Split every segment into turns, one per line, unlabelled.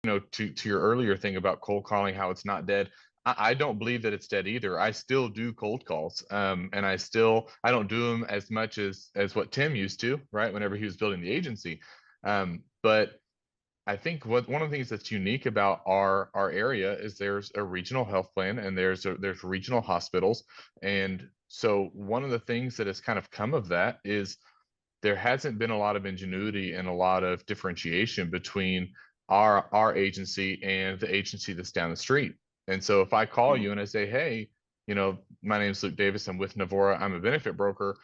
to your earlier thing about cold calling, how it's not dead. I don't believe that it's dead either. I still do cold calls, and I don't do them as much as what Tim used to, right? Whenever he was building the agency, but I think one of the things that's unique about our area is there's a regional health plan, and there's regional hospitals. And so one of the things that has kind of come of that is there hasn't been a lot of ingenuity and a lot of differentiation between our agency and the agency that's down the street. And so if I call you and I say, hey, my name's Luke Davis, I'm with Navora, I'm a benefit broker,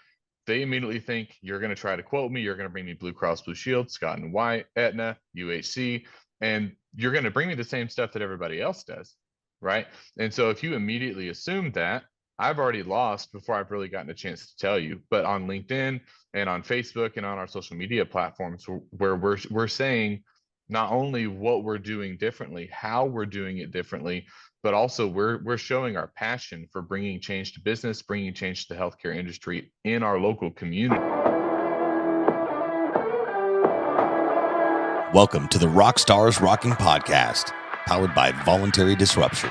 they immediately think you're going to try to quote me, you're going to bring me Blue Cross Blue Shield, Scott and White, Aetna, UHC, and you're going to bring me the same stuff that everybody else does, right? And so if you immediately assume that, I've already lost before I've really gotten a chance to tell you. But on LinkedIn and on Facebook and on our social media platforms, where we're saying not only what we're doing differently, how we're doing it differently, but also we're showing our passion for bringing change to business, bringing change to the healthcare industry in our local community.
Welcome to the RockstarsRocking podcast, powered by Voluntary Disruption,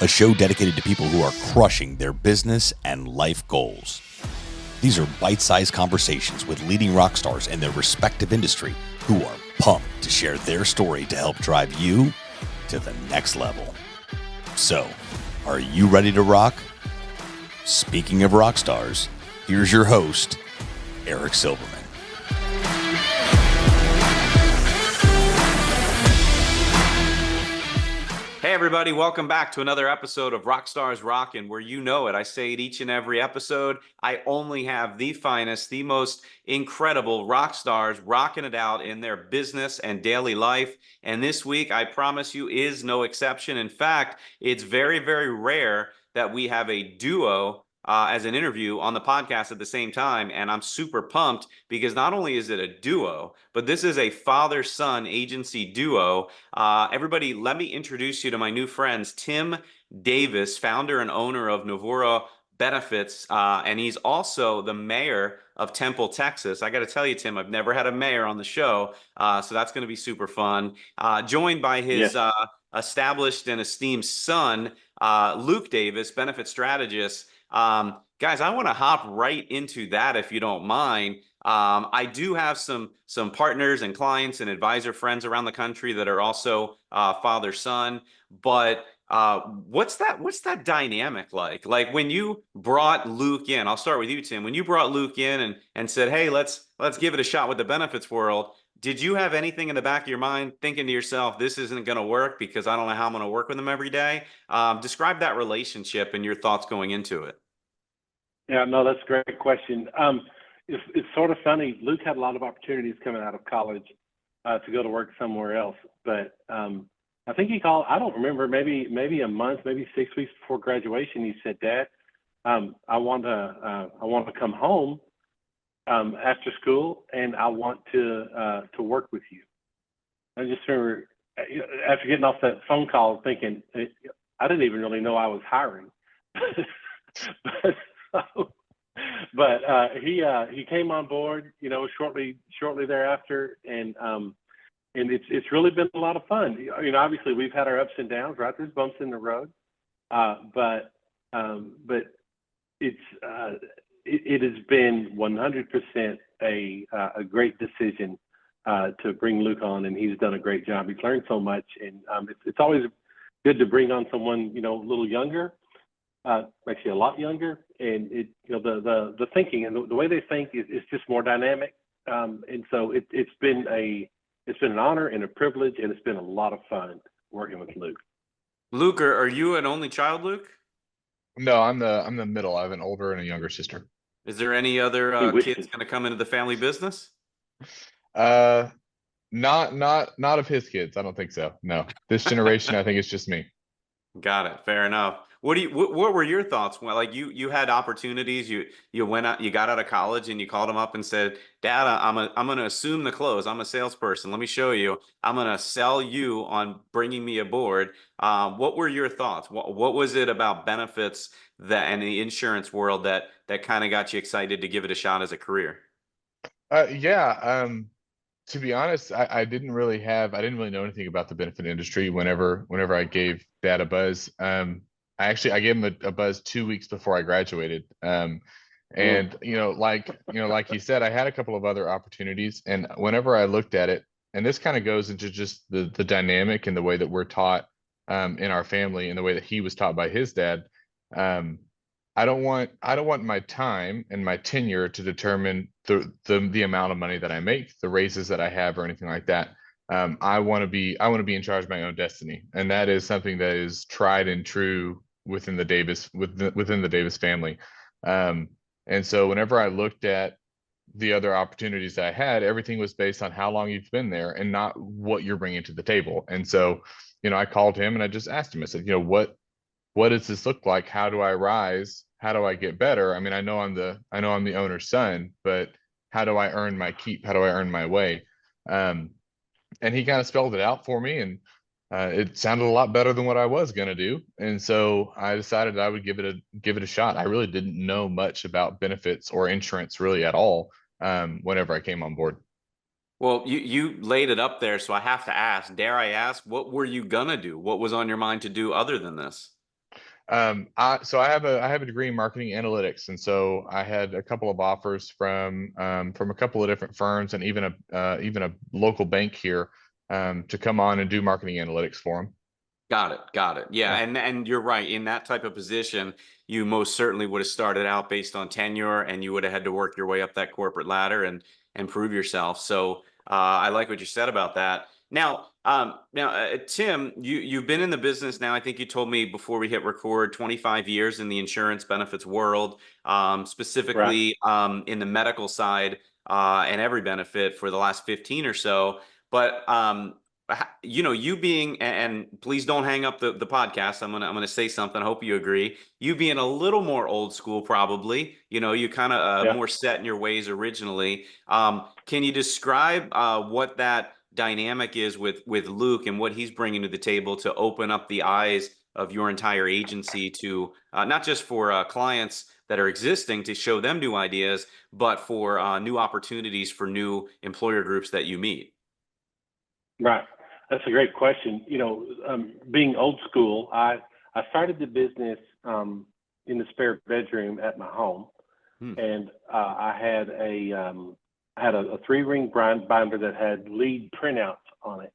a show dedicated to people who are crushing their business and life goals. These are bite-sized conversations with leading rock stars in their respective industry who are pumped to share their story to help drive you to the next level. So, are you ready to rock? Speaking of rock stars, here's your host, Eric Silverman.
Hey everybody, welcome back to another episode of RockstarsRocking, where you know it. I say it each and every episode. I only have the finest, the most incredible rock stars rocking it out in their business and daily life. And this week, I promise you, is no exception. In fact, it's very, very rare that we have a duo as an interview on the podcast at the same time. And I'm super pumped because not only is it a duo, but this is a father-son agency duo. Everybody, let me introduce you to my new friends, Tim Davis, founder and owner of Navora Benefits, and he's also the mayor of Temple, Texas. I got to tell you, Tim, I've never had a mayor on the show, so that's going to be super fun. Joined by his established and esteemed son, Luke Davis, benefit strategist. Guys, I want to hop right into that if you don't mind. I do have some partners and clients and advisor friends around the country that are also father-son, but what's that dynamic like? Like when you brought Luke in, I'll start with you, Tim. When you brought Luke in and said, hey, let's give it a shot with the benefits world, did you have anything in the back of your mind thinking to yourself, this isn't going to work because I don't know how I'm going to work with them every day? Describe that relationship and your thoughts going into it.
Yeah, no, that's a great question. It's sort of funny. Luke had a lot of opportunities coming out of college to go to work somewhere else, but I think he called. I don't remember. Maybe a month, maybe 6 weeks before graduation, he said, "Dad, I want to come home after school, and I want to work with you." I just remember after getting off that phone call, thinking I didn't even really know I was hiring. But he came on board, shortly thereafter, and it's really been a lot of fun. Obviously we've had our ups and downs, right? There's bumps in the road, but it has been 100% a great decision to bring Luke on, and he's done a great job. He's learned so much, and it's always good to bring on someone a little younger. Actually a lot younger, and the thinking and the way they think is just more dynamic, and so it's been an honor and a privilege, and it's been a lot of fun working with Luke.
Luke, are you an only child, Luke?
No, I'm the middle. I have an older and a younger sister.
Is there any other kids going to come into the family business?
Not of his kids. I don't think so. No, this generation, I think it's just me.
Got it. Fair enough. What were your thoughts? Well, like you had opportunities. You went out. You got out of college, and you called him up and said, "Dad, I'm going to assume the clothes. I'm a salesperson. Let me show you. I'm going to sell you on bringing me aboard." What were your thoughts? What was it about benefits and the insurance world that kind of got you excited to give it a shot as a career?
To be honest, I didn't really know anything about the benefit industry whenever I gave Dad a buzz. I gave him a buzz 2 weeks before I graduated.
Mm.
And like he said, I had a couple of other opportunities, and whenever I looked at it, and this kind of goes into just the dynamic and the way that we're taught in our family and the way that he was taught by his dad. Um, I don't want my time and my tenure to determine the amount of money that I make, the raises that I have, or anything like that. I want to be in charge of my own destiny, and that is something that is tried and true within the Davis family. Um, and so whenever I looked at the other opportunities that I had, everything was based on how long you've been there and not what you're bringing to the table. And so, I called him and I just asked him. I said, what does this look like? How do I rise? How do I get better? I mean, I know I'm the owner's son, but how do I earn my keep? How do I earn my way? Um, and he kind of spelled it out for me, and it sounded a lot better than what I was going to do. And so I decided I would give it a shot. I really didn't know much about benefits or insurance really at all whenever I came on board.
Well, you laid it up there, so I have to ask, dare I ask, what were you gonna do? What was on your mind to do other than this?
I have a degree in marketing analytics, and so I had a couple of offers from a couple of different firms, and even a local bank here to come on and do marketing analytics for them.
Got it. Got it. Yeah,
Yeah.
and you're right. In that type of position, you most certainly would have started out based on tenure, and you would have had to work your way up that corporate ladder and prove yourself. So I like what you said about that. Now, Tim, you've been in the business now. I think you told me before we hit record, 25 years in the insurance benefits world,
Right.
specifically in the medical side and every benefit for the last 15 or so. But you being, and please don't hang up the podcast. I'm gonna say something. I hope you agree. You being a little more old school, probably. You kind of
Yeah.
more set in your ways originally. Can you describe what that dynamic is with Luke and what he's bringing to the table to open up the eyes of your entire agency to not just for clients that are existing to show them new ideas, but for new opportunities for new employer groups that you meet?
Right. That's a great question. Being old school, I started the business in the spare bedroom at my home,
Hmm.
and I had a three-ring binder that had lead printouts on it,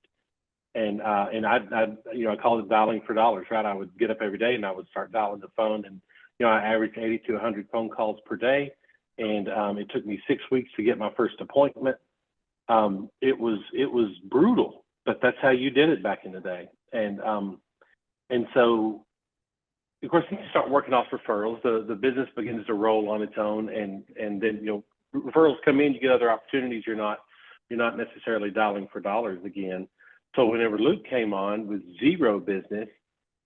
and I called it dialing for dollars. Right. I would get up every day and I would start dialing the phone, and I averaged 80 to 100 phone calls per day, and it took me 6 weeks to get my first appointment. It was brutal, but that's how you did it back in the day. And so, of course, you start working off referrals. The business begins to roll on its own, and then referrals come in. You get other opportunities. You're not necessarily dialing for dollars again. So whenever Luke came on with zero business,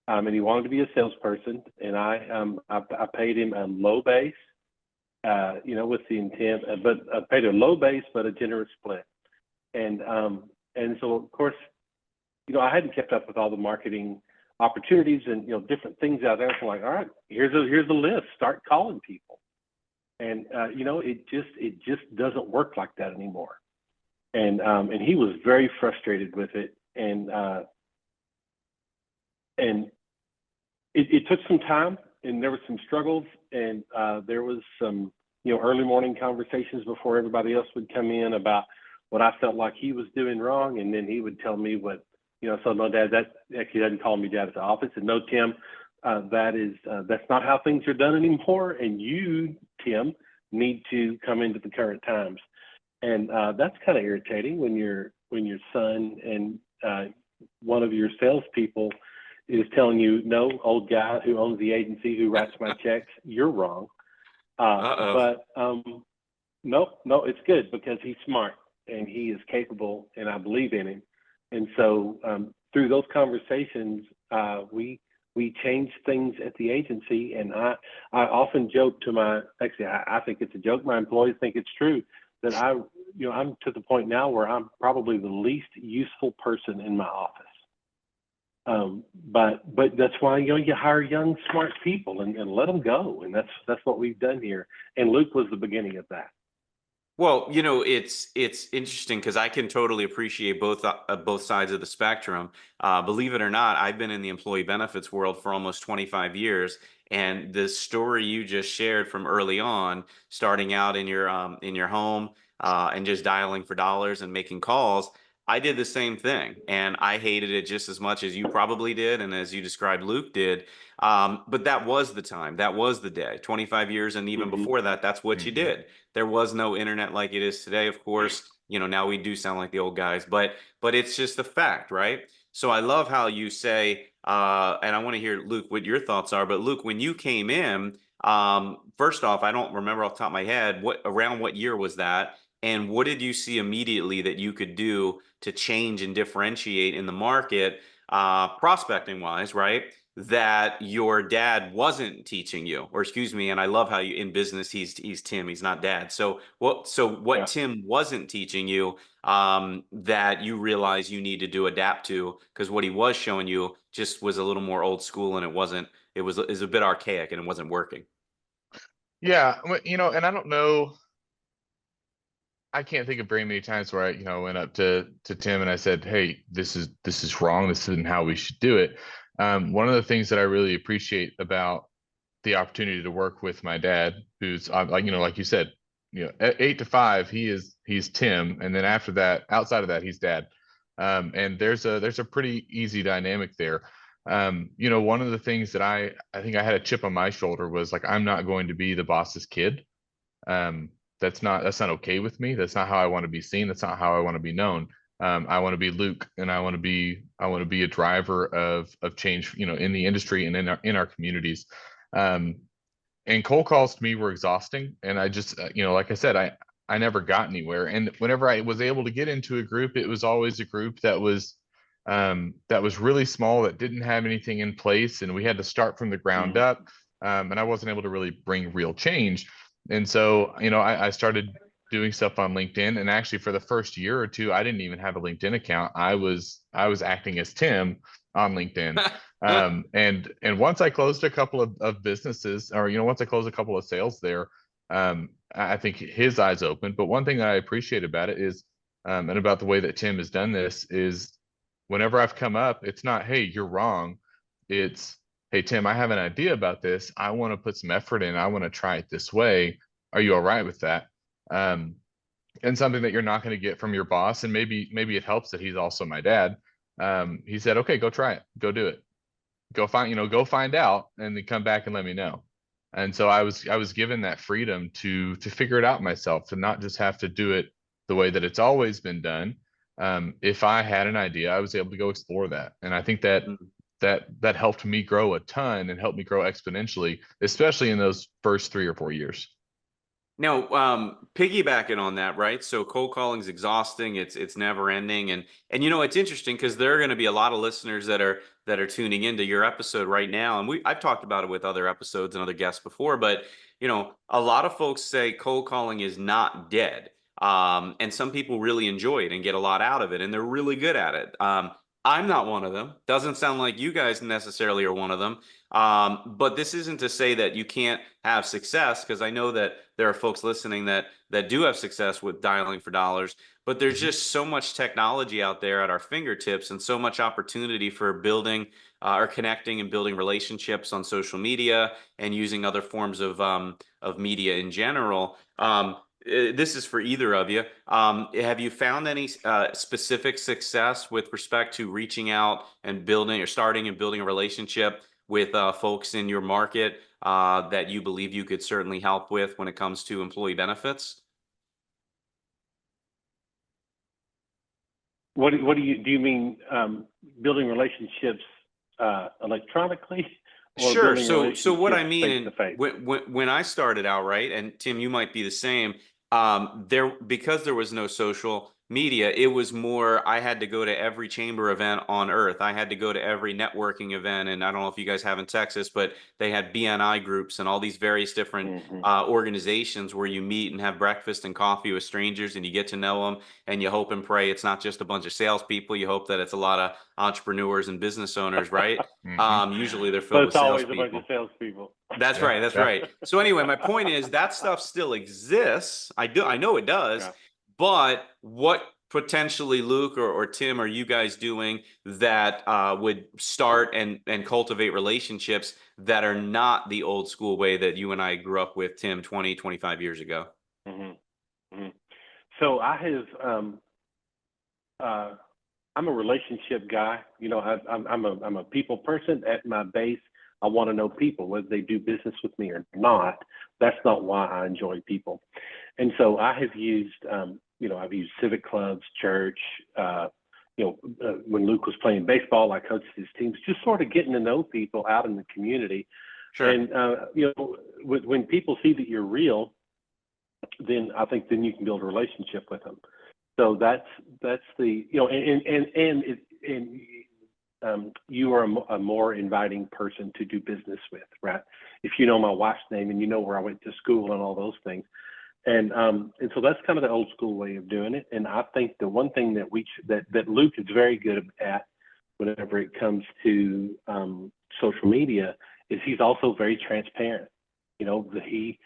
and he wanted to be a salesperson, and I paid him a low base, with the intent, but I paid a low base but a generous split. And so of course, I hadn't kept up with all the marketing opportunities and different things out there. So I'm like, all right, here's a list. Start calling people. And it just doesn't work like that anymore. And he was very frustrated with it. And it took some time, and there were some struggles, and there was some early morning conversations before everybody else would come in about what I felt like he was doing wrong, and then he would tell me what So no, Dad, that actually doesn't call me Dad at the office, and no, Tim, that's not how things are done anymore, and you, Tim, need to come into the current times. And that's kind of irritating when your son and one of your salespeople is telling you, no, old guy who owns the agency who writes my checks, you're wrong.
Uh-oh.
But no, it's good because he's smart and he is capable, and I believe in him. And so through those conversations, we changed things at the agency. And I often joke I think it's a joke. My employees think it's true that I'm to the point now where I'm probably the least useful person in my office. But that's why you hire young, smart people and let them go, and that's what we've done here. And Luke was the beginning of that.
Well, it's interesting because I can totally appreciate both sides of the spectrum. Believe it or not, I've been in the employee benefits world for almost 25 years, and the story you just shared from early on, starting out in your home and just dialing for dollars and making calls. I did the same thing, and I hated it just as much as you probably did, and as you described, Luke did. But that was the time, that was the day. 25 years, and even
Hmm.
before that, that's what you
Mhm.
did. There was no internet like it is today, of course. Now we do sound like the old guys, but it's just a fact, right? So I love how you say, and I want to hear, Luke, what your thoughts are. But Luke, when you came in, first off, I don't remember off the top of my head what year was that, and what did you see immediately that you could do to change and differentiate in the market, prospecting wise, right? That your dad wasn't teaching you, or excuse me, and I love how you in business he's Tim, he's not dad. So what
Yeah.
Tim wasn't teaching you, that you realize you need to adapt to, because what he was showing you just was a little more old school, and it was a bit archaic, and it wasn't working.
Yeah, and I don't know. I can't think of very many times where I, went up to Tim and I said, "Hey, this is wrong. This isn't how we should do it." One of the things that I really appreciate about the opportunity to work with my dad, who's like, like you said, at 8 to 5, he's Tim, and then after that, outside of that, he's dad. And there's a pretty easy dynamic there. One of the things that I think I had a chip on my shoulder was like, I'm not going to be the boss's kid. um that's not okay with me. That's not how I want to be seen. That's not how I want to be known. I want to be Luke, and I want to be a driver of change, in the industry and in our communities. Um and cold calls to me were exhausting, and I just, like I said, I never got anywhere. And whenever I was able to get into a group, it was always a group that was really small, that didn't have anything in place, and we had to start from the ground
Mm.
up. And I wasn't able to really bring real change. And so, I started doing stuff on LinkedIn. And actually, for the first year or two, I didn't even have a LinkedIn account. I was acting as Tim on LinkedIn. And once I closed a couple of businesses, or once I closed a couple of sales there, I think his eyes opened. But one thing that I appreciate about it is, and about the way that Tim has done this, is whenever I've come up, it's not, "Hey, you're wrong." It's, "Hey, Tim, I have an idea about this. I want to put some effort in. I want to try it this way. Are you all right with that?" Um, and something that you're not going to get from your boss. And maybe it helps that he's also my dad. He said, "Okay, go try it. Go do it. Go find out, and then come back and let me know." And so I was given that freedom to figure it out myself, to not just have to do it the way that it's always been done. If I had an idea, I was able to go explore that. And I think that that helped me grow a ton and helped me grow exponentially, especially in those first 3 or 4 years.
Now, piggybacking on that, right? So cold calling is exhausting. It's never ending, and it's interesting because there are going to be a lot of listeners that are tuning into your episode right now, and I've talked about it with other episodes and other guests before, but a lot of folks say cold calling is not dead, and some people really enjoy it and get a lot out of it, and they're really good at it. I'm not one of them. Doesn't sound like you guys necessarily are one of them. But this isn't to say that you can't have success, because I know that there are folks listening that do have success with dialing for dollars. But there's
Mhm.
just so much technology out there at our fingertips, and so much opportunity for building or connecting and building relationships on social media and using other forms of media in general. This is for either of you. Have you found any specific success with respect to reaching out and building, or starting and building a relationship with folks in your market that you believe you could certainly help with when it comes to employee benefits?
What do you mean, building relationships electronically, or
Sure.
building
So what I
relationships
mean,
face to
and
face?
when I started out, right, and Tim, you might be the same. There, because there was no social media, it was more, I had to go to every chamber event on earth. I had to go to every networking event. And I don't know if you guys have in Texas, but they had BNI groups and all these various different organizations where you meet and have breakfast and coffee with strangers and you get to know them, and you hope and pray it's not just a bunch of salespeople. You hope that it's a lot of entrepreneurs and business owners, right? Usually they're
But
filled with
it's always a bunch of
salespeople.
salespeople.
That's
Yeah,
right. That's
yeah.
right. So anyway, my point is that stuff still exists. I know it does,
Yeah.
but what potentially Luke or Tim are you guys doing that would start and cultivate relationships that are not the old school way that you and I grew up with, Tim, 20, 25 years ago?
So I have, I'm a relationship guy. You know, I'm a people person at my base. I want to know people, whether they do business with me or not. That's not why I enjoy people. And so I have used, you know, I've used civic clubs, church, when Luke was playing baseball, I coached his teams, just sort of getting to know people out in the community.
Sure.
And, you know, when people see that you're real, then I think then you can build a relationship with them. So that's the, you know, you are a more inviting person to do business with, right? If you know my wife's name and you know where I went to school and all those things. And so that's kind of the old school way of doing it. And I think the one thing that Luke is very good at whenever it comes to social media is he's also very transparent. You know, he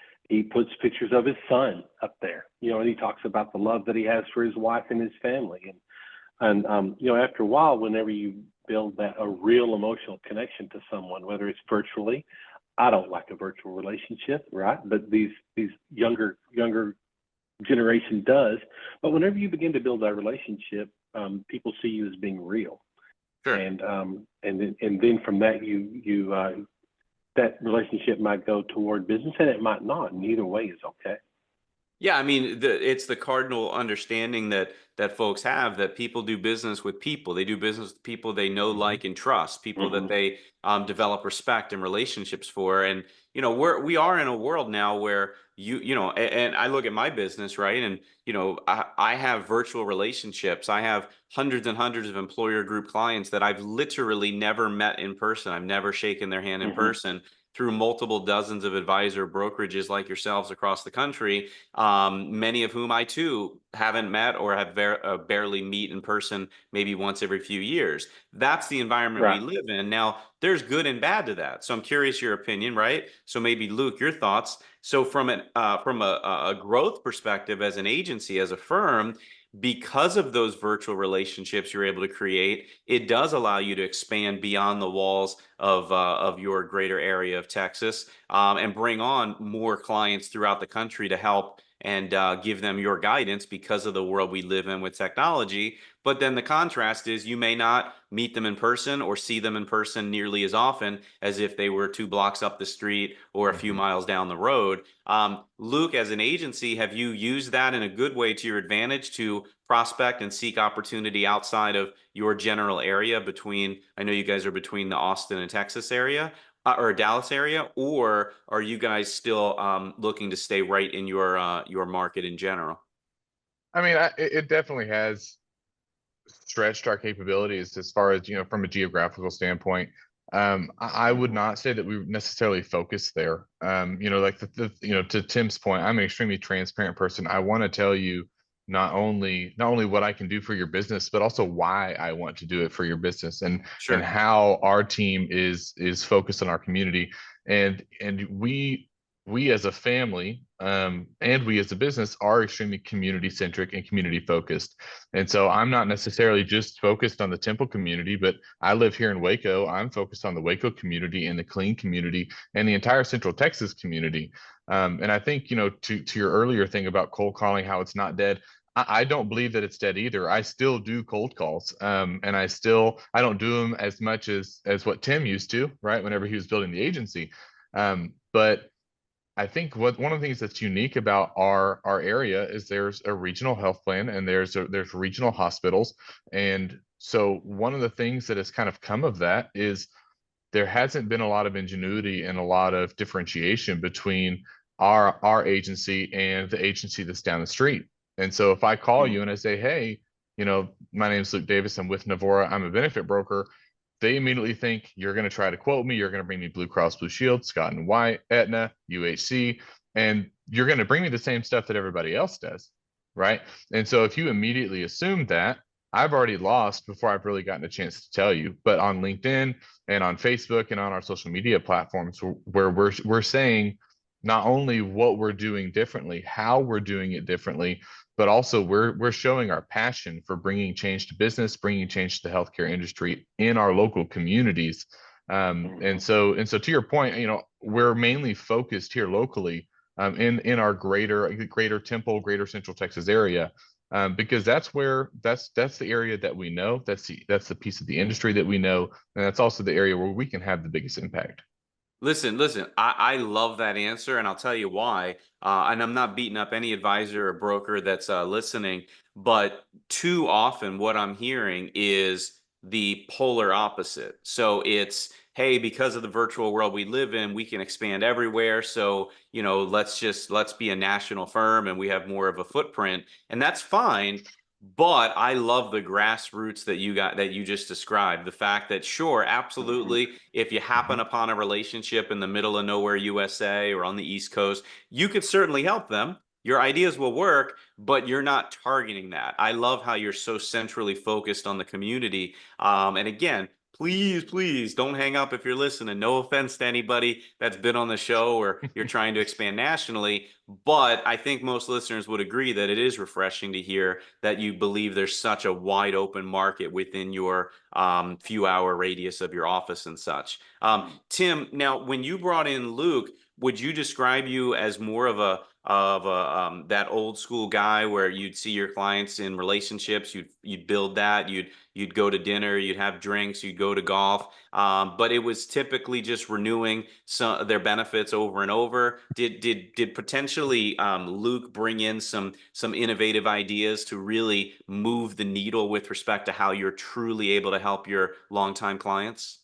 puts pictures of his son up there, you know, and he talks about the love that he has for his wife and his family. And you know, after a while, whenever you build a real emotional connection to someone, whether it's virtually, I don't like a virtual relationship, right? But these younger generation does. But whenever you begin to build that relationship, people see you as being real.
Sure.
And then from that, that relationship might go toward business and it might not, and either way is okay.
Yeah, I mean, it's the cardinal understanding that folks have, that people do business with people. They do business with people they know, like, and trust, people that they develop respect and relationships for. And you know, we are in a world now where you know, and I look at my business, right? And you know, I have virtual relationships. I have hundreds and hundreds of employer group clients that I've literally never met in person. I've never shaken their hand in person, through multiple dozens of advisor brokerages like yourselves across the country, many of whom I too haven't met or have barely meet in person, maybe once every few years. That's the environment we
Right.
live in. Now, there's good and bad to that. So I'm curious your opinion, right? So maybe Luke, your thoughts. So from a growth perspective, as an agency, as a firm, because of those virtual relationships you're able to create, it does allow you to expand beyond the walls of your greater area of Texas, and bring on more clients throughout the country to help and give them your guidance because of the world we live in with technology. But then the contrast is you may not meet them in person or see them in person nearly as often as if they were 2 blocks up the street or a few miles down the road. Luke, as an agency, have you used that in a good way to your advantage to prospect and seek opportunity outside of your general area between, I know you guys are between the Austin and Texas area, or Dallas area, or are you guys still looking to stay right in your market in general?
I mean, it definitely has stretched our capabilities as far as, you know, from a geographical standpoint. I would not say that we necessarily focus there. You know, like you know, to Tim's point, I'm an extremely transparent person. I want to tell you not only what I can do for your business, but also why I want to do it for your business, and
Sure.
how our team is focused on our community. And we as a family, and we as a business are extremely community centric and community focused. And so I'm not necessarily just focused on the Temple community, but I live here in Waco. I'm focused on the Waco community and the Clean community and the entire Central Texas community. And I think, you know, to your earlier thing about cold calling, how it's not dead, I don't believe that it's dead either. I still do cold calls, and I don't do them as much as what Tim used to, right? Whenever he was building the agency, but I think one of the things that's unique about our area is there's a regional health plan, and there's regional hospitals. And so one of the things that has kind of come of that is there hasn't been a lot of ingenuity and a lot of differentiation between our agency and the agency that's down the street. And so if I call you and I say, hey, my name is Luke Davis, I'm with Navora, I'm a benefit broker, they immediately think you're going to try to quote me, you're going to bring me Blue Cross Blue Shield, Scott and White, Aetna, UHC, and you're going to bring me the same stuff that everybody else does, right? And so if you immediately assume that, I've already lost before I've really gotten a chance to tell you. But on LinkedIn and on Facebook and on our social media platforms, where we're saying not only what we're doing differently, how we're doing it differently, but also we're showing our passion for bringing change to business, bringing change to the healthcare industry in our local communities. And so to your point, we're mainly focused here locally, in our greater Temple, greater Central Texas area, because that's the area that we know, that's the piece of the industry that we know, and that's also the area where we can have the biggest impact.
Listen, I love that answer, and I'll tell you why. And I'm not beating up any advisor or broker that's listening, but too often what I'm hearing is the polar opposite. So it's, hey, because of the virtual world we live in, we can expand everywhere. So, let's be a national firm and we have more of a footprint, and that's fine. But I love the grassroots that you just described. The fact that, sure, absolutely, if you happen upon a relationship in the middle of nowhere, USA, or on the East Coast, you could certainly help them. Your ideas will work, but you're not targeting that. I love how you're so centrally focused on the community. And again, please don't hang up if you're listening. No offense to anybody that's been on the show or you're trying to expand nationally, but I think most listeners would agree that it is refreshing to hear that you believe there's such a wide open market within your few hour radius of your office and such. Tim, now when you brought in Luke, would you describe you as more of a that old school guy where you'd see your clients in relationships, you'd build that, you'd go to dinner, you'd have drinks, you'd go to golf, but it was typically just renewing their benefits over and over? Did potentially Luke bring in some innovative ideas to really move the needle with respect to how you're truly able to help your longtime clients?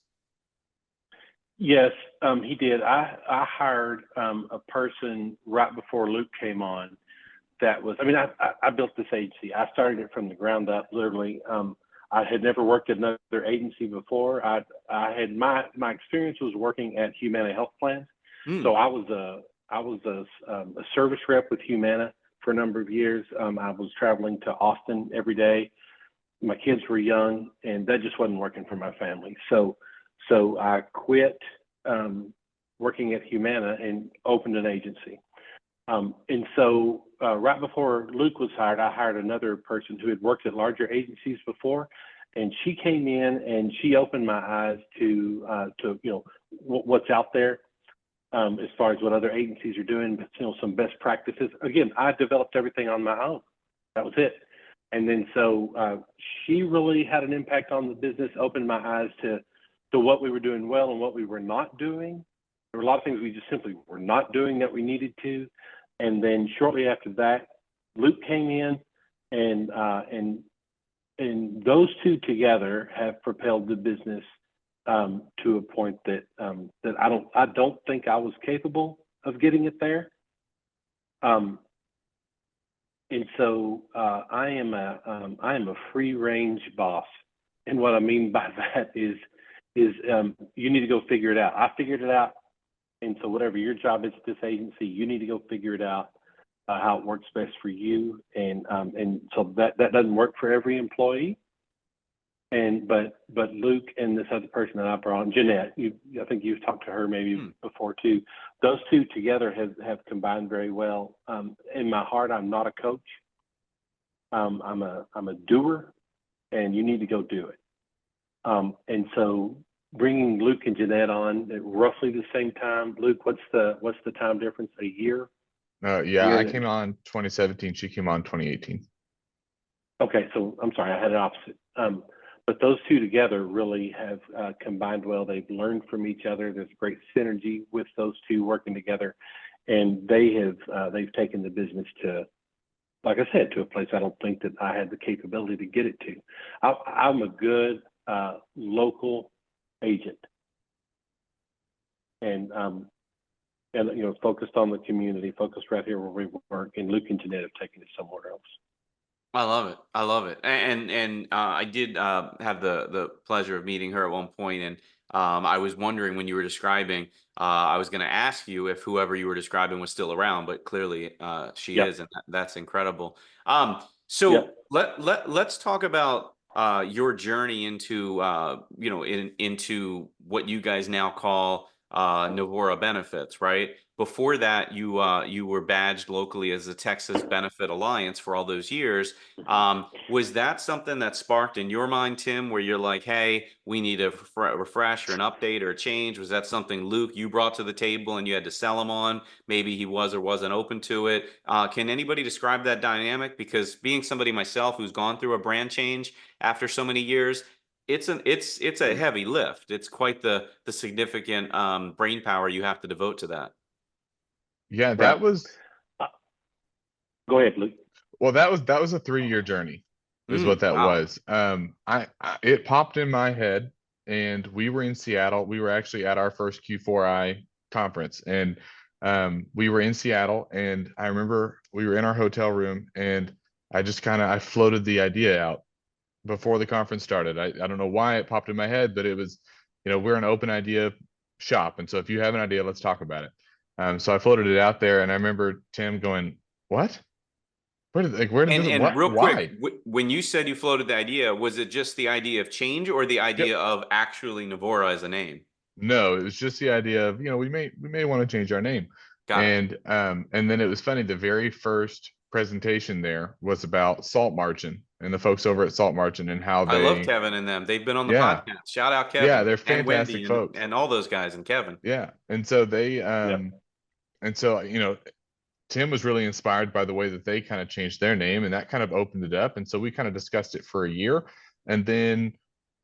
Yes, he did. I hired a person right before Luke came on. I built this agency. I started it from the ground up, literally. I had never worked at another agency before. I had my experience was working at Humana Health Plans. So I was a service rep with Humana for a number of years. I was traveling to Austin every day. My kids were young, and that just wasn't working for my family. So I quit working at Humana and opened an agency. And so right before Luke was hired, I hired another person who had worked at larger agencies before, and she came in and she opened my eyes to what's out there, as far as what other agencies are doing, some best practices. Again, I developed everything on my own. That was it. And then so she really had an impact on the business, opened my eyes to what we were doing well and what we were not doing. There were a lot of things we just simply were not doing that we needed to. And then shortly after that, Luke came in, and those two together have propelled the business to a point that I don't think I was capable of getting it there. And so I am a free range boss, and what I mean by that is you need to go figure it out. I figured it out, and so whatever your job is at this agency, you need to go figure it out, how it works best for you, and so that doesn't work for every employee. But Luke and this other person that I brought on, Jeanette, I think you've talked to her maybe before too. Those two together have combined very well. In my heart, I'm not a coach. I'm a doer, and you need to go do it. And so bringing Luke and Jeanette on at roughly the same time. Luke, what's the time difference? A year?
Yeah, I came on 2017. She came on 2018.
Okay, so I'm sorry, I had it opposite. But those two together really have combined well. They've learned from each other. There's great synergy with those two working together, and they've taken the business to, like I said, to a place I don't think that I had the capability to get it to. I'm a good local agent, and and focused on the community, focused right here where we work. And Luke and Jeanette have taken it somewhere else.
I love it. I love it. And I did have the pleasure of meeting her at one point, and I was wondering when you were describing. I was going to ask you if whoever you were describing was still around, but clearly she
Yep.
is, and that's incredible.
Yep.
Let's talk about your journey into into what you guys now call Novora benefits, right? Before that, you were badged locally as the Texas Benefit Alliance for all those years. Was that something that sparked in your mind, Tim, where you're like, hey, we need a refresh or an update or a change? Was that something, Luke, you brought to the table and you had to sell him on? Maybe he was or wasn't open to it. Can anybody describe that dynamic? Because being somebody myself who's gone through a brand change after so many years, it's a heavy lift. It's quite the significant brain power you have to devote to that.
Yeah,
Right.
that was
Go ahead, Luke.
well, that was a 3-year journey, is what that
Wow.
was. I it popped in my head, and we were in Seattle. We were actually at our first Q4I conference, and we were in Seattle, and I remember we were in our hotel room, and I floated the idea out before the conference started. I don't know why it popped in my head, but it was, we're an open idea shop, and so if you have an idea, let's talk about it. So I floated it out there, and I remember Tim going, "What? Where did this?
And
What?
real
Why?"
quick, when you said you floated the idea, was it just the idea of change or the
Yep.
idea of actually Novora as a name?
No, it was just the idea of, we may want to change our name.
Got it.
And then it was funny, the very first presentation there was about Salt Margin and the folks over at Salt Margin and how
I love
they,
Kevin and them. They've been on the
yeah,
podcast. Shout out
yeah,
Kevin
they're
and Wendy
fantastic folks.
and all those guys and Kevin.
Yeah. And so they,
Yep.
and so, Tim was really inspired by the way that they kind of changed their name, and that kind of opened it up. And so we kind of discussed it for a year. And then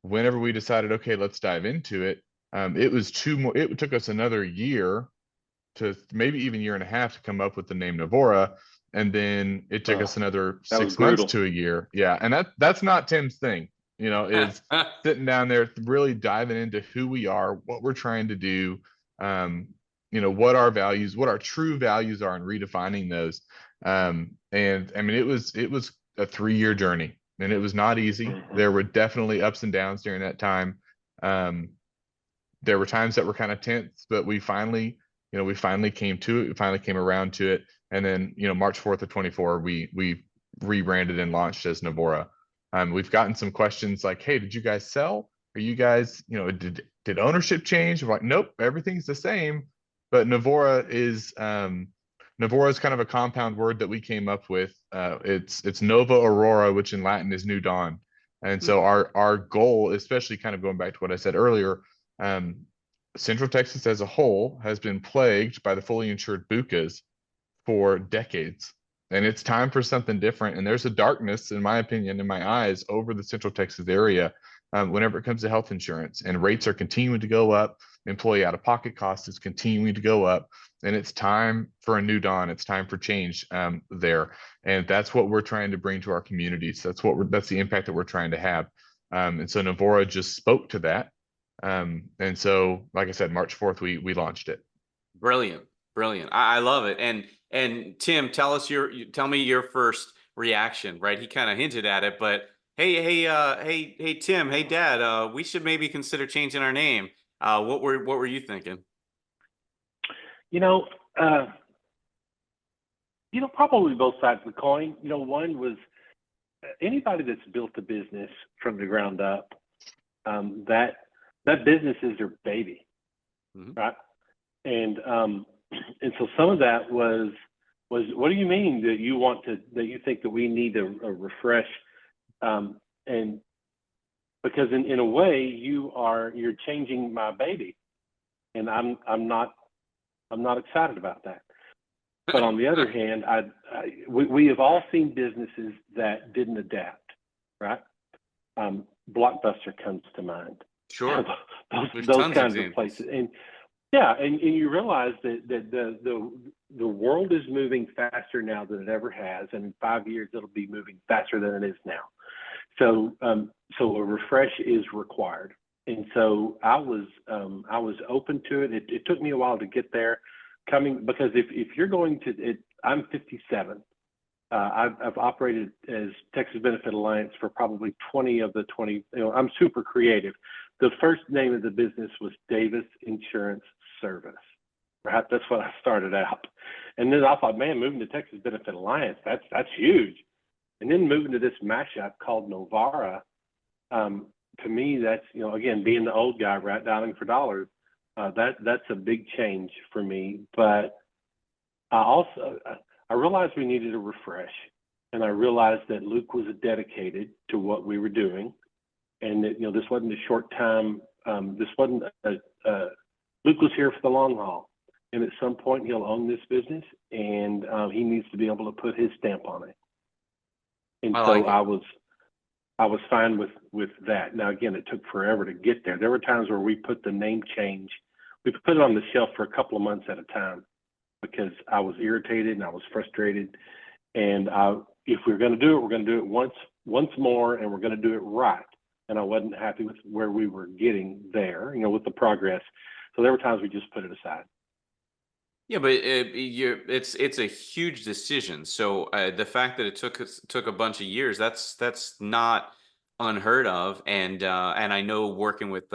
whenever we decided, okay, let's dive into it, it took us another year to maybe even year and a half to come up with the name Novora. And then it took us another
that was
6 months
brutal.
to a year. Yeah. And that's not Tim's thing, is sitting down there, really diving into who we are, what we're trying to do, what our values, what our true values are, and redefining those. And I mean, it was a 3-year journey, and it was not easy. There were definitely ups and downs during that time. There were times that were kind of tense, but we finally came to it. We finally came around to it. And then, March 4th of 24, we rebranded and launched as Novora. We've gotten some questions like, hey, did you guys sell? Are you guys, did ownership change? We're like, nope, everything's the same. But Novora is kind of a compound word that we came up with. It's Nova Aurora, which in Latin is new dawn. And so our goal, especially kind of going back to what I said earlier, Central Texas as a whole has been plagued by the fully insured BUCAs for decades. And it's time for something different. And there's a darkness, in my opinion, in my eyes, over the Central Texas area whenever it comes to health insurance. And rates are continuing to go up. Employee out-of-pocket cost is continuing to go up. And it's time for a new dawn. It's time for change there. And that's what we're trying to bring to our communities. That's the impact that we're trying to have. And so Novora just spoke to that. And so, like I said, March 4th, we launched it.
Brilliant. I love it. And Tim, tell me your first reaction, right? He kind of hinted at it, but hey, Tim, hey, Dad, we should maybe consider changing our name. What were you thinking?
Probably both sides of the coin. One was anybody that's built a business from the ground up, that business is their baby, right? And so some of that was what do you mean that you think that we need a refresh? And because in a way you're changing my baby, and I'm not excited about that. But on the other hand, we have all seen businesses that didn't adapt, right? Blockbuster comes to mind.
Sure.
those kinds of places. And yeah, and you realize that the world is moving faster now than it ever has, and in 5 years it'll be moving faster than it is now. So a refresh is required. And so I was open to it. It took me a while to get there, coming, because if you're going to it, I'm 57. I've operated as Texas Benefit Alliance for probably 20 of the 20. I'm super creative. The first name of the business was Davis Insurance Service. Right, that's what I started out, and then I thought, man, moving to Texas Benefit Alliance, that's huge. And then moving to this mashup called Novara, to me, that's, again, being the old guy, right, dialing for dollars. That's a big change for me. But I realized we needed a refresh, and I realized that Luke was dedicated to what we were doing, and that this wasn't a short time. This wasn't Luke was here for the long haul, and at some point he'll own this business, and he needs to be able to put his stamp on it. And so I was fine with that. Now, again, it took forever to get there. There were times where we put the name change, we put it on the shelf for a couple of months at a time, because I was irritated and I was frustrated. And if we're going to do it, we're going to do it once more, and we're going to do it right. And I wasn't happy with where we were getting there, with the progress. So there were times we just put it aside.
Yeah, but it's a huge decision. So the fact that it took a bunch of years, that's not unheard of. And I know, working with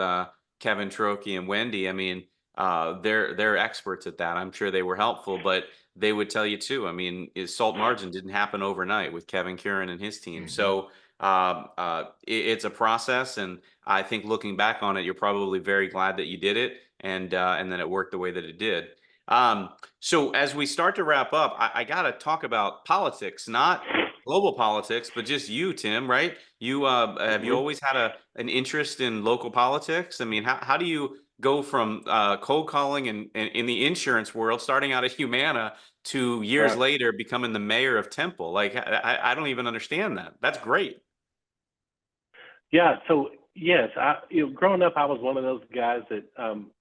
Kevin Trokey and Wendy, I mean, they're experts at that. I'm sure they were helpful, but they would tell you too. I mean, Salt Margin didn't happen overnight with Kevin Curran and his team. So it's a process, and I think looking back on it, you're probably very glad that you did it, and then it worked the way that it did. So as we start to wrap up, I got to talk about politics, not global politics, but just you, Tim, right? You have you always had an interest in local politics? I mean, how do you go from cold calling and in the insurance world, starting out at Humana, to years later becoming the mayor of Temple? Like, I don't even understand that. That's great.
Yeah. So yes, growing up, I was one of those guys that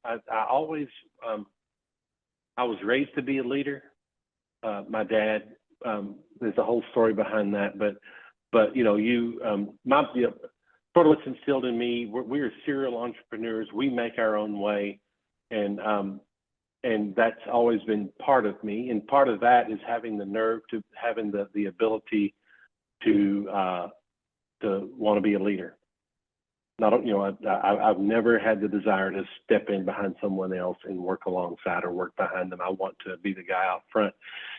I always I was raised to be a leader. My dad, there's a whole story behind that, but sort of what's instilled in me, we're serial entrepreneurs. We make our own way, and that's always been part of me. And part of that is having the nerve to having the ability to want to be a leader. I've never had the desire to step in behind someone else and work alongside or work behind them. I want to be the guy out front.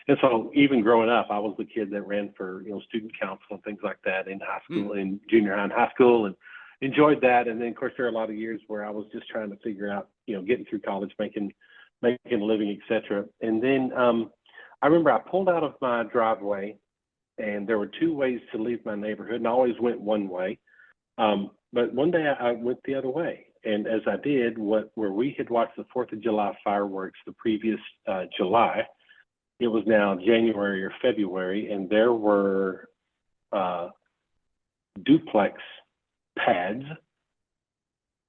And so even growing up, I was the kid that ran for, student council and things like that in high school, in junior high and high school, and enjoyed that. And then, of course, there are a lot of years where I was just trying to figure out, getting through college, making a living, et cetera. And then I remember I pulled out of my driveway, and there were two ways to leave my neighborhood, and I always went one way. But one day I went the other way. And as I did, where we had watched the 4th of July fireworks the previous July, it was now January or February, and there were duplex pads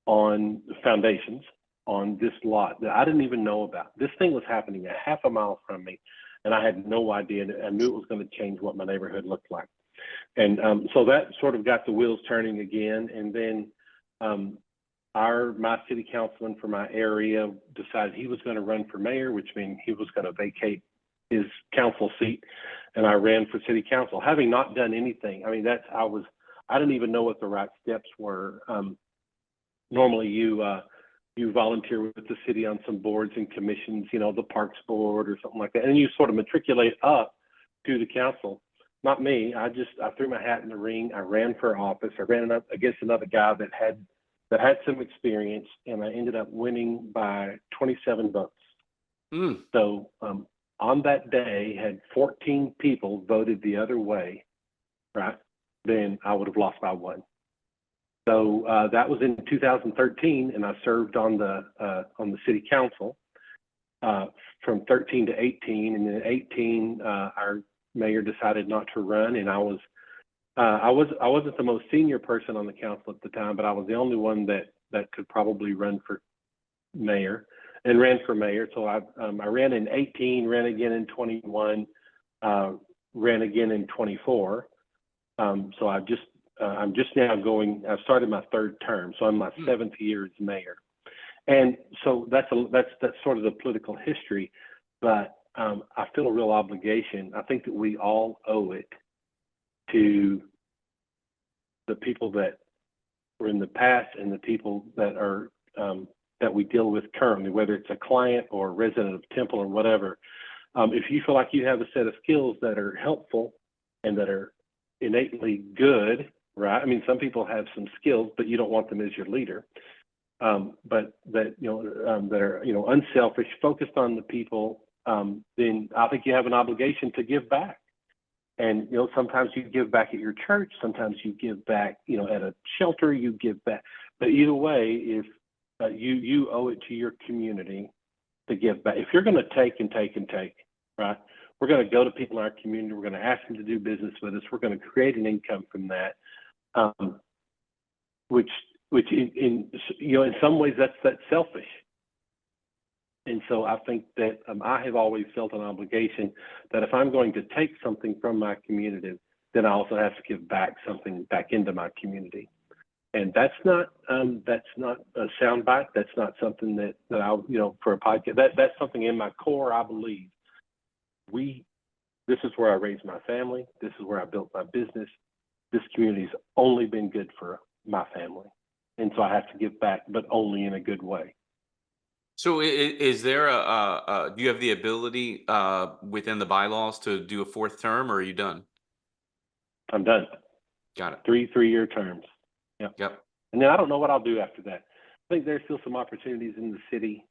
on foundations on this lot that I didn't even know about. This thing was happening a half a mile from me, and I had no idea. I knew it was going to change what my neighborhood looked like. And so that sort of got the wheels turning again. And then my city councilman for my area decided he was going to run for mayor, which means he was going to vacate his council seat. And I ran for city council, having not done anything. I mean, I didn't even know what the right steps were. Normally you volunteer with the city on some boards and commissions, the Parks Board or something like that. And you sort of matriculate up to the council. Not me. I threw my hat in the ring. I ran for office. I ran up against another guy that had some experience, and I ended up winning by 27 votes. So on that day, had 14 people voted the other way, right? Then I would have lost by one. So that was in 2013, and I served on the city council from 13 to 18, and then 18 our mayor decided not to run, and I wasn't the most senior person on the council at the time, but I was the only one that could probably run for mayor, and ran for mayor. So I ran in 18, ran again in 21, ran again in 24. So I'm just now I've started my third term, so I'm my 7th year as mayor, and so that's sort of the political history. but I feel a real obligation. I think that we all owe it to the people that were in the past and the people that are that we deal with currently, whether it's a client or a resident of Temple or whatever. If you feel like you have a set of skills that are helpful and that are innately good, right? I mean, some people have some skills, but you don't want them as your leader. But that that are unselfish, focused on the people. Then I think you have an obligation to give back. And sometimes you give back at your church, sometimes you give back, at a shelter, you give back. But either way, if you owe it to your community to give back. If you're going to take and take and take, right? We're going to go to people in our community. We're going to ask them to do business with us. We're going to create an income from that, which in some ways that's selfish. And so I think that I have always felt an obligation that if I'm going to take something from my community, then I also have to give back something back into my community. And that's not a soundbite. That's not something that I for a podcast. That's something in my core. I believe this is where I raised my family. This is where I built my business. This community's only been good for my family, and so I have to give back, but only in a good way.
So is there do you have the ability within the bylaws to do a fourth term, or are you done?
I'm done.
Got it.
3-year terms.
Yep.
And then I don't know what I'll do after that. I think there's still some opportunities in the city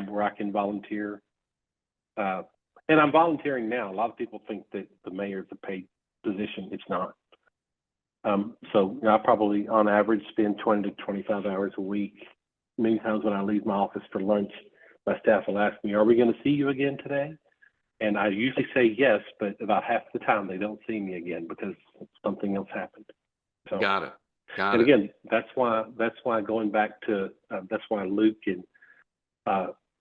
where I can volunteer. And I'm volunteering now. A lot of people think that the mayor is a paid position. It's not. So I probably, on average, spend 20 to 25 hours a week. Many times when I leave my office for lunch, my staff will ask me, "Are we going to see you again today?" And I usually say yes, but about half the time they don't see me again because something else happened. So,
Got it.
and again, that's why going back to that's why Luke and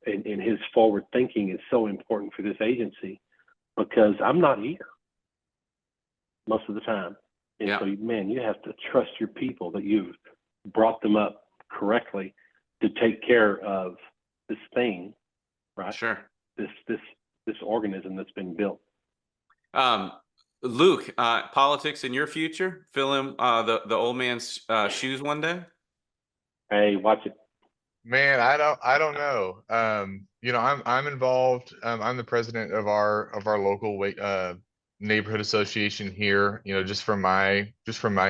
his forward thinking is so important for this agency, because I'm not here most of the time. And so, man, you have to trust your people that you've brought them up correctly to take care of this thing, right?
Sure.
This organism that's been built.
Luke, politics in your future? Fill in the old man's shoes one day?
Hey, watch it.
Man, I don't know. I'm involved. I'm the president of our local neighborhood association here. Just from my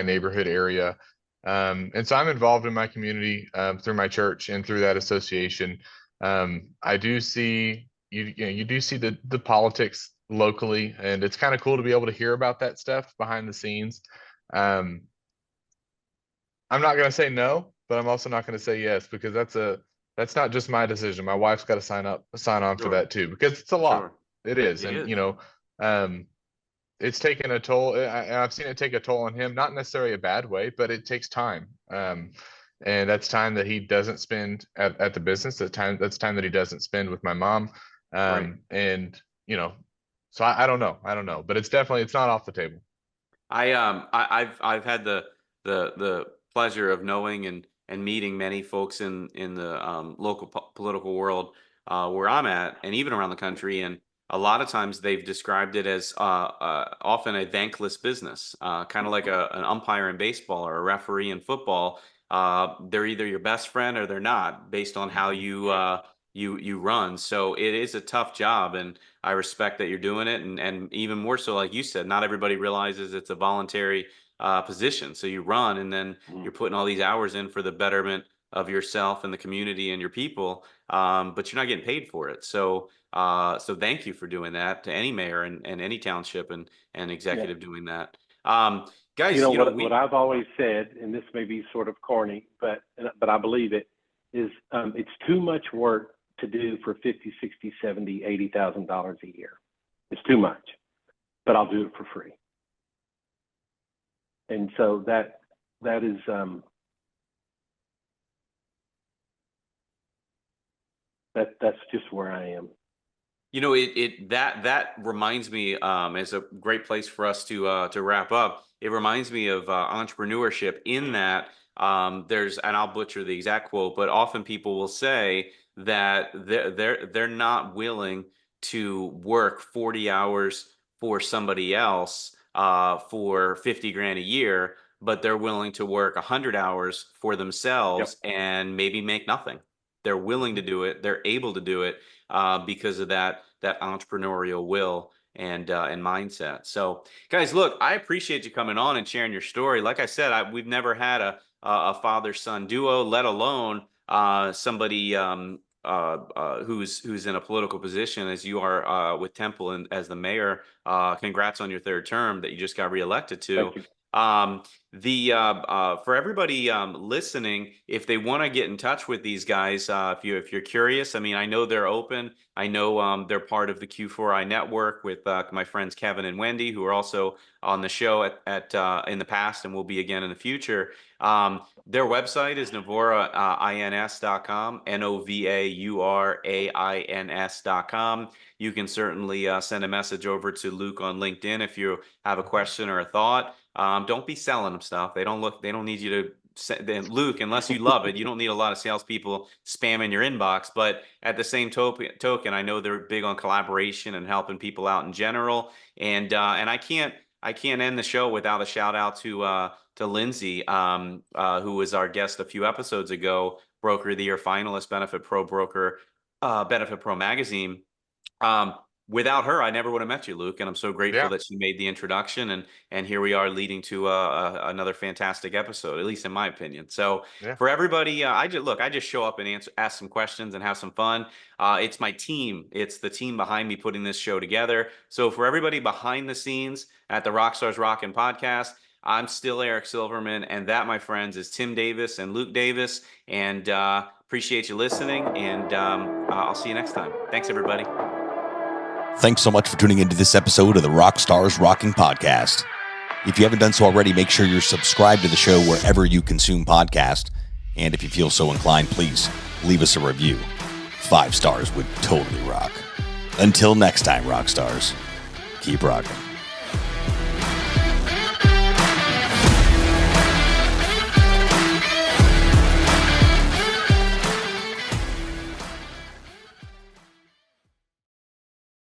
neighborhood area. And so I'm involved in my community through my church and through that association. I do see you do see the politics locally, and it's kind of cool to be able to hear about that stuff behind the scenes. I'm not going to say no, but I'm also not going to say yes, because that's not just my decision. My wife's got to sign on for that too, because it's a lot.
Sure.
It is. And it's taken a toll. I've seen it take a toll on him, not necessarily a bad way, but it takes time. And that's time that he doesn't spend at the business. That's time that he doesn't spend with my mom.
Right.
And so I don't know, but it's not off the table.
I've had the pleasure of knowing and meeting many folks in the local political world where I'm at, and even around the country. And a lot of times they've described it as often a thankless business, kind of like an umpire in baseball or a referee in football. They're either your best friend or they're not, based on how you run. So it is a tough job, and I respect that you're doing it. And even more so, like you said, not everybody realizes it's a voluntary position. So you run, and then you're putting all these hours in for the betterment of yourself and the community and your people, but you're not getting paid for it. So thank you for doing that, to any mayor and any township and executive doing that. Guys,
what I've always said, and this may be sort of corny, but I believe it, is it's too much work to do for $50,000, $60,000, $70,000, $80,000 a year. It's too much, but I'll do it for free. And so that is that's just where I am.
That reminds me, is a great place for us to wrap up. It reminds me of entrepreneurship, in that there's, and I'll butcher the exact quote, but often people will say that they're not willing to work 40 hours for somebody else for 50 grand a year, but they're willing to work 100 hours for themselves and maybe make nothing. They're willing to do it. They're able to do it because of that entrepreneurial will and mindset. So, guys, look, I appreciate you coming on and sharing your story. Like I said, we've never had a father-son duo, let alone somebody who's in a political position as you are with Temple and as the mayor. Congrats on your third term that you just got reelected to.
Thank you.
For everybody listening, if they want to get in touch with these guys, if you're curious, I mean, I know they're open. I know they're part of the Q4I network with my friends Kevin and Wendy, who are also on the show in the past and will be again in the future. Their website is novaurains.com, novaurains.com. You can certainly send a message over to Luke on LinkedIn if you have a question or a thought. Don't be selling them stuff. They don't need you to Luke, unless you love it, you don't need a lot of salespeople spamming your inbox. But at the same token, I know they're big on collaboration and helping people out in general. And I can't end the show without a shout out to Lindsay, who was our guest a few episodes ago, Broker of the Year finalist, Benefit Pro Broker, Benefit Pro Magazine. Without her, I never would have met you, Luke, and I'm so grateful that she made the introduction, and here we are leading to another fantastic episode, at least in my opinion. So for everybody, I just show up and ask some questions and have some fun. It's my team. It's the team behind me putting this show together. So for everybody behind the scenes at the Rockstars Rocking podcast, I'm still Eric Silverman, and that, my friends, is Tim Davis and Luke Davis, and appreciate you listening, and I'll see you next time. Thanks, everybody.
Thanks so much for tuning into this episode of the Rockstars Rocking podcast. If you haven't done so already, make sure you're subscribed to the show wherever you consume podcasts. And if you feel so inclined, please leave us a review. 5 stars would totally rock. Until next time, Rockstars, keep rocking.